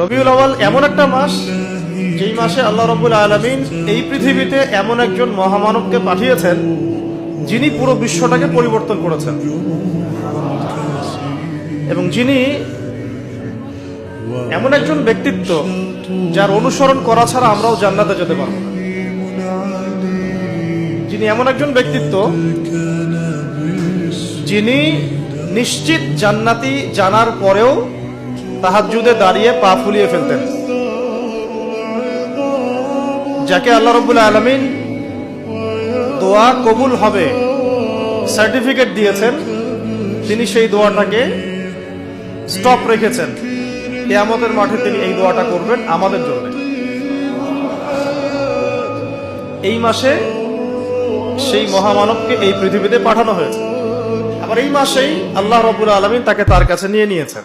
রবিউল আউয়াল এমন একটা মাস যেই মাসে আল্লাহ রাব্বুল আলামিন এই পৃথিবীতে এমন একজন মহামানবকে পাঠিয়েছেন যিনি পুরো বিশ্বটাকে পরিবর্তন করেছেন এবং যিনি এমন একজন ব্যক্তিত্ব যার অনুসরণ করা ছাড়া আমরাও জান্নাতে যেতে পারবো না। যিনি এমন একজন ব্যক্তিত্ব যিনি নিশ্চিত জান্নাতি জানার পরেও তাহাজ্জুদে দাঁড়িয়ে পা ফুলিয়ে ফেলতেন, যাকে আল্লাহ রাব্বুল আলামিন দোয়া কবুল হবে সার্টিফিকেট দিয়েছেন, তিনি সেই দোয়াটাকে স্টপ রেখেছেন। কিয়ামতের মাঠে তিনি এই দোয়াটা করবেন আমাদের জন্য। এই মাসে সেই মহামানবকে এই পৃথিবীতে পাঠানো হয়েছে, আবার এই মাসেই আল্লাহ রাব্বুল আলামিন তাকে তার কাছে নিয়ে নিয়েছেন।